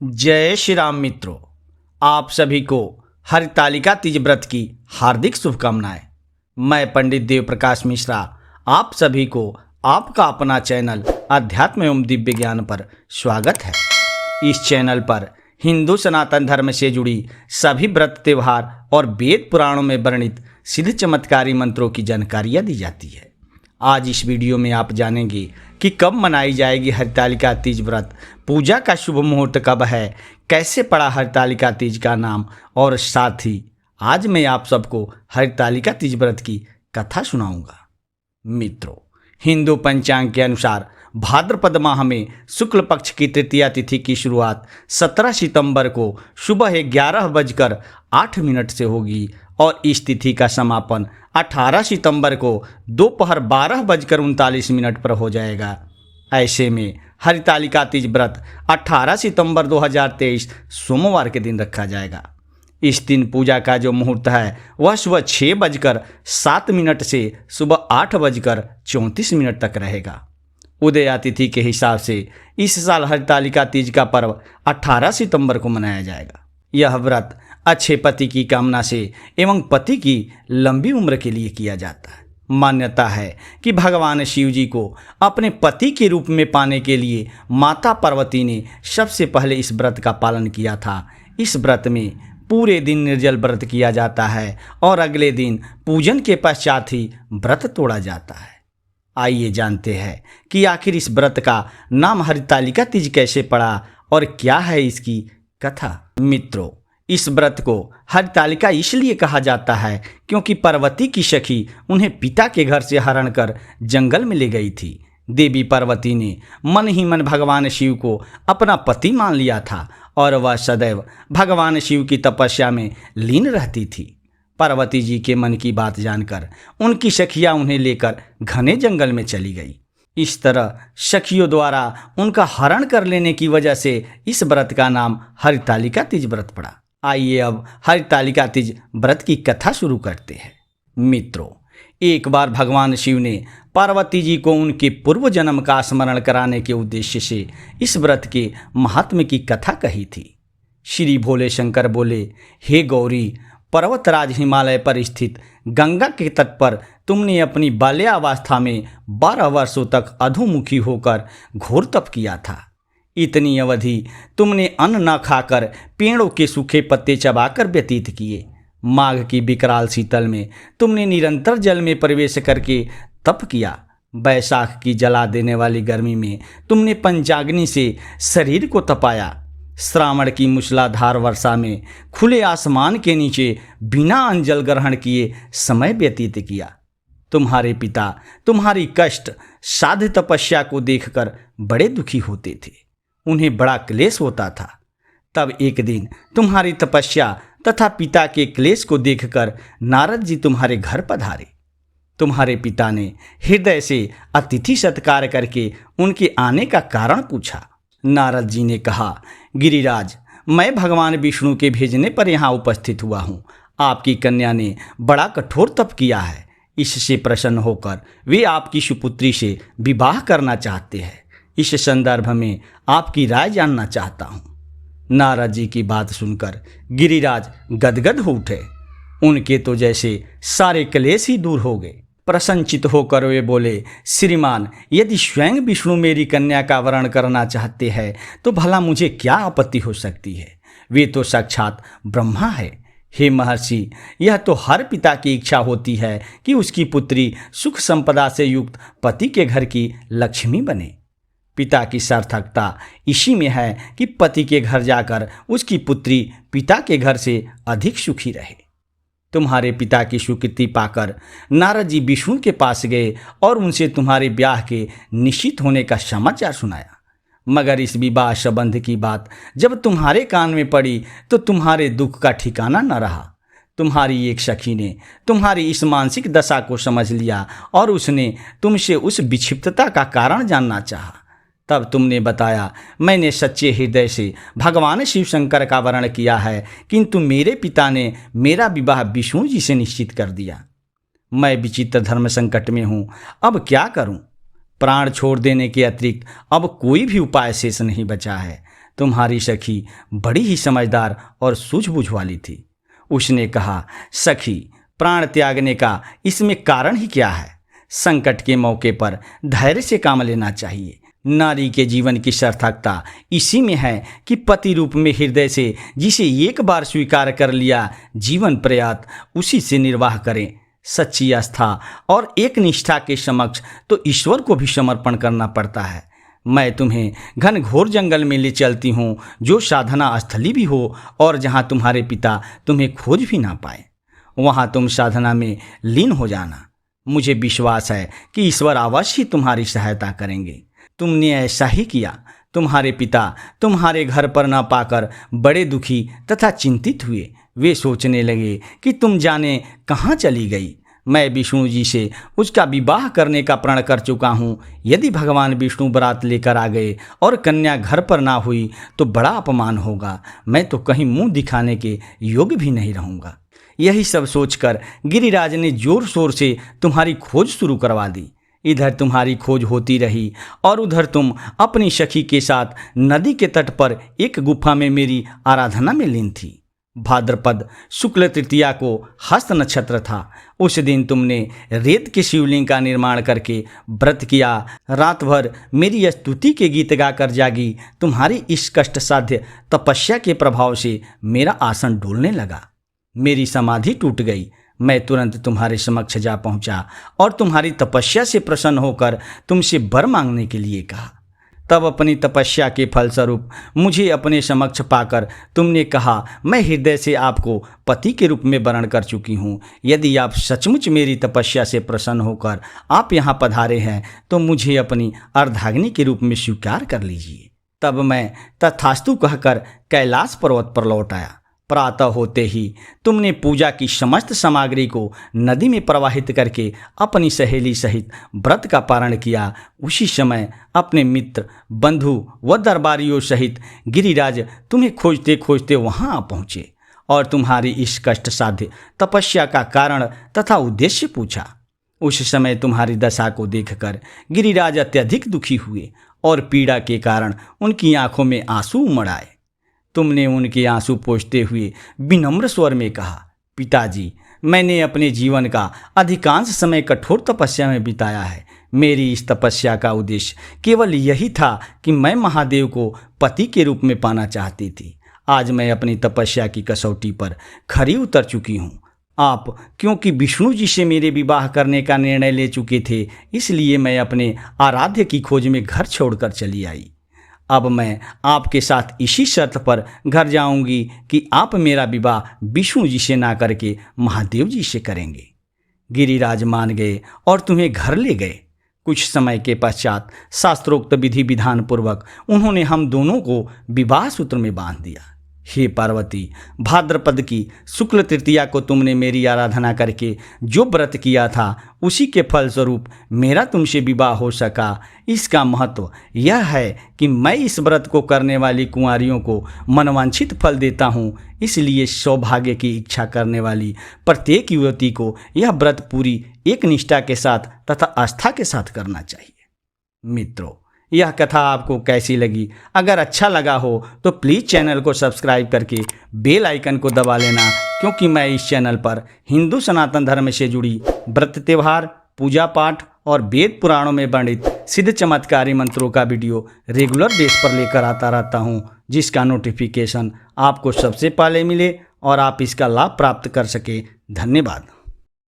जय श्री राम मित्रों, आप सभी को हरितालिका तीज व्रत की हार्दिक शुभकामनाएं। मैं पंडित देव प्रकाश मिश्रा आप सभी को आपका अपना चैनल अध्यात्म एवं दिव्य ज्ञान पर स्वागत है। इस चैनल पर हिंदू सनातन धर्म से जुड़ी सभी व्रत त्योहार और वेद पुराणों में वर्णित सिद्ध चमत्कारी मंत्रों की जानकारियाँ दी जाती है। आज इस वीडियो में आप जानेंगे कि कब मनाई जाएगी हरितालिका तीज व्रत, पूजा का शुभ मुहूर्त कब है, कैसे पड़ा हरितालिका तीज का नाम, और साथ ही आज मैं आप सबको हरितालिका तीज व्रत की कथा सुनाऊंगा। मित्रों, हिंदू पंचांग के अनुसार भाद्रपद माह में शुक्ल पक्ष की तृतीया तिथि की शुरुआत 17 सितंबर को सुबह 11:08 से होगी और इस तिथि का समापन 18 सितंबर को दोपहर 12:39 पर हो जाएगा। ऐसे में हरितालिका तीज व्रत 18 सितंबर 2023 सोमवार के दिन रखा जाएगा। इस दिन पूजा का जो मुहूर्त है वह सुबह 6:07 से सुबह 8:34 तक रहेगा। उदया तिथि के हिसाब से इस साल हरितालिका तीज का पर्व 18 सितंबर को मनाया जाएगा। यह व्रत अच्छे पति की कामना से एवं पति की लंबी उम्र के लिए किया जाता है। मान्यता है कि भगवान शिव जी को अपने पति के रूप में पाने के लिए माता पार्वती ने सबसे पहले इस व्रत का पालन किया था। इस व्रत में पूरे दिन निर्जल व्रत किया जाता है और अगले दिन पूजन के पश्चात ही व्रत तोड़ा जाता है। आइए जानते हैं कि आखिर इस व्रत का नाम हरितालिका तीज कैसे पड़ा और क्या है इसकी कथा। मित्रों, इस व्रत को हरितालिका इसलिए कहा जाता है क्योंकि पार्वती की सखी उन्हें पिता के घर से हरण कर जंगल में ले गई थी। देवी पार्वती ने मन ही मन भगवान शिव को अपना पति मान लिया था और वह सदैव भगवान शिव की तपस्या में लीन रहती थी। पार्वती जी के मन की बात जानकर उनकी सखियां उन्हें लेकर घने जंगल में चली गई। इस तरह सखियों द्वारा उनका हरण कर लेने की वजह से इस व्रत का नाम हरितालिका तीज व्रत पड़ा। आइए अब हरितालिका तीज व्रत की कथा शुरू करते हैं। मित्रों, एक बार भगवान शिव ने पार्वती जी को उनके पूर्व जन्म का स्मरण कराने के उद्देश्य से इस व्रत के महात्म्य की कथा कही थी। श्री भोले शंकर बोले, हे गौरी, पर्वतराज हिमालय पर स्थित गंगा के तट पर तुमने अपनी बाल्यावस्था में 12 वर्षों तक अधोमुखी होकर घोर तप किया था। इतनी अवधि तुमने अन्न न खाकर पेड़ों के सूखे पत्ते चबाकर व्यतीत किए। माघ की विकराल शीतल में तुमने निरंतर जल में प्रवेश करके तप किया। बैसाख की जला देने वाली गर्मी में तुमने पंचाग्नि से शरीर को तपाया। श्रावण की मूसलाधार वर्षा में खुले आसमान के नीचे बिना अन्न जल ग्रहण किए समय व्यतीत किया। तुम्हारे पिता तुम्हारी कष्ट साध्य तपस्या को देखकर बड़े दुखी होते थे। उन्हें बड़ा क्लेश होता था। तब एक दिन तुम्हारी तपस्या तथा पिता के क्लेश को देखकर नारद जी तुम्हारे घर पधारे। तुम्हारे पिता ने हृदय से अतिथि सत्कार करके उनके आने का कारण पूछा। नारद जी ने कहा, गिरिराज, मैं भगवान विष्णु के भेजने पर यहाँ उपस्थित हुआ हूँ। आपकी कन्या ने बड़ा कठोर तप किया है। इससे प्रसन्न होकर वे आपकी सुपुत्री से विवाह करना चाहते हैं। इस संदर्भ में आपकी राय जानना चाहता हूँ। नारद जी की बात सुनकर गिरिराज गदगद हो उठे। उनके तो जैसे सारे क्लेश ही दूर हो गए। प्रसन्नचित होकर वे बोले, श्रीमान, यदि स्वयं विष्णु मेरी कन्या का वरण करना चाहते हैं तो भला मुझे क्या आपत्ति हो सकती है। वे तो साक्षात ब्रह्मा है। हे महर्षि, यह तो हर पिता की इच्छा होती है कि उसकी पुत्री सुख संपदा से युक्त पति के घर की लक्ष्मी बने। पिता की सार्थकता इसी में है कि पति के घर जाकर उसकी पुत्री पिता के घर से अधिक सुखी रहे। तुम्हारे पिता की स्वीकृति पाकर नारद जी विष्णु के पास गए और उनसे तुम्हारे ब्याह के निश्चित होने का समाचार सुनाया। मगर इस विवाह संबंध की बात जब तुम्हारे कान में पड़ी तो तुम्हारे दुख का ठिकाना न रहा। तुम्हारी एक सखी ने तुम्हारी इस मानसिक दशा को समझ लिया और उसने तुमसे उस विक्षिप्तता का कारण जानना चाहा। तब तुमने बताया, मैंने सच्चे हृदय से भगवान शिव शंकर का वर्ण किया है, किंतु मेरे पिता ने मेरा विवाह विष्णु जी से निश्चित कर दिया। मैं विचित्र धर्म संकट में हूँ, अब क्या करूँ। प्राण छोड़ देने के अतिरिक्त अब कोई भी उपाय शेष नहीं बचा है। तुम्हारी सखी बड़ी ही समझदार और सूझबूझ वाली थी। उसने कहा, सखी, प्राण त्यागने का इसमें कारण ही क्या है? संकट के मौके पर धैर्य से काम लेना चाहिए। नारी के जीवन की सार्थकता इसी में है कि पति रूप में हृदय से जिसे एक बार स्वीकार कर लिया, जीवन पर्याप्त उसी से निर्वाह करें। सच्ची आस्था और एक निष्ठा के समक्ष तो ईश्वर को भी समर्पण करना पड़ता है। मैं तुम्हें घनघोर जंगल में ले चलती हूँ, जो साधना स्थली भी हो और जहाँ तुम्हारे पिता तुम्हें खोज भी ना पाए। वहाँ तुम साधना में लीन हो जाना। मुझे विश्वास है कि ईश्वर अवश्य ही तुम्हारी सहायता करेंगे। तुमने ऐसा ही किया। तुम्हारे पिता तुम्हारे घर पर न पाकर बड़े दुखी तथा चिंतित हुए। वे सोचने लगे कि तुम जाने कहाँ चली गई। मैं विष्णु जी से उसका विवाह करने का प्रण कर चुका हूँ। यदि भगवान विष्णु बारात लेकर आ गए और कन्या घर पर ना हुई तो बड़ा अपमान होगा। मैं तो कहीं मुंह दिखाने के योग्य भी नहीं रहूँगा। यही सब सोचकर गिरिराज ने जोर शोर से तुम्हारी खोज शुरू करवा दी। इधर तुम्हारी खोज होती रही और उधर तुम अपनी सखी के साथ नदी के तट पर एक गुफा में मेरी आराधना में लीन थी। भाद्रपद शुक्ल तृतीया को हस्त नक्षत्र था। उस दिन तुमने रेत के शिवलिंग का निर्माण करके व्रत किया। रात भर मेरी स्तुति के गीत गाकर जागी। तुम्हारी इस कष्ट साध्य तपस्या के प्रभाव से मेरा आसन डोलने लगा। मेरी समाधि टूट गई। मैं तुरंत तुम्हारे समक्ष जा पहुंचा और तुम्हारी तपस्या से प्रसन्न होकर तुमसे वर मांगने के लिए कहा। तब अपनी तपस्या के फलस्वरूप मुझे अपने समक्ष पाकर तुमने कहा, मैं हृदय से आपको पति के रूप में वरण कर चुकी हूँ। यदि आप सचमुच मेरी तपस्या से प्रसन्न होकर आप यहाँ पधारे हैं तो मुझे अपनी अर्धाग्नि के रूप में स्वीकार कर लीजिए। तब मैं तथास्तु कहकर कैलाश पर्वत पर लौट आया। प्रातः होते ही तुमने पूजा की समस्त सामग्री को नदी में प्रवाहित करके अपनी सहेली सहित व्रत का पारण किया। उसी समय अपने मित्र, बंधु व दरबारियों सहित गिरिराज तुम्हें खोजते खोजते वहां आ पहुँचे और तुम्हारी इस कष्ट साध्य तपस्या का कारण तथा उद्देश्य पूछा। उस समय तुम्हारी दशा को देखकर गिरिराज अत्यधिक दुखी हुए और पीड़ा के कारण उनकी आंखों में आंसू उमड़ आए। तुमने उनके आंसू पोंछते हुए विनम्र स्वर में कहा, पिताजी, मैंने अपने जीवन का अधिकांश समय कठोर तपस्या में बिताया है। मेरी इस तपस्या का उद्देश्य केवल यही था कि मैं महादेव को पति के रूप में पाना चाहती थी। आज मैं अपनी तपस्या की कसौटी पर खरी उतर चुकी हूँ। आप क्योंकि विष्णु जी से मेरे विवाह करने का निर्णय ले चुके थे, इसलिए मैं अपने आराध्य की खोज में घर छोड़कर चली आई। अब मैं आपके साथ इसी शर्त पर घर जाऊंगी कि आप मेरा विवाह विष्णु जी से ना करके महादेव जी से करेंगे। गिरिराज मान गए और तुम्हें घर ले गए। कुछ समय के पश्चात शास्त्रोक्त विधि विधान पूर्वक उन्होंने हम दोनों को विवाह सूत्र में बांध दिया। हे पार्वती, भाद्रपद की शुक्ल तृतीया को तुमने मेरी आराधना करके जो व्रत किया था उसी के फलस्वरूप मेरा तुमसे विवाह हो सका। इसका महत्व यह है कि मैं इस व्रत को करने वाली कुंवारियों को मनवांछित फल देता हूँ। इसलिए सौभाग्य की इच्छा करने वाली प्रत्येक युवती को यह व्रत पूरी एक निष्ठा के साथ तथा आस्था के साथ करना चाहिए। मित्रों, यह कथा आपको कैसी लगी? अगर अच्छा लगा हो तो प्लीज़ चैनल को सब्सक्राइब करके बेल आइकन को दबा लेना, क्योंकि मैं इस चैनल पर हिंदू सनातन धर्म से जुड़ी व्रत त्यौहार, पूजा पाठ और वेद पुराणों में वर्णित सिद्ध चमत्कारी मंत्रों का वीडियो रेगुलर बेस पर लेकर आता रहता हूँ, जिसका नोटिफिकेशन आपको सबसे पहले मिले और आप इसका लाभ प्राप्त कर सके। धन्यवाद।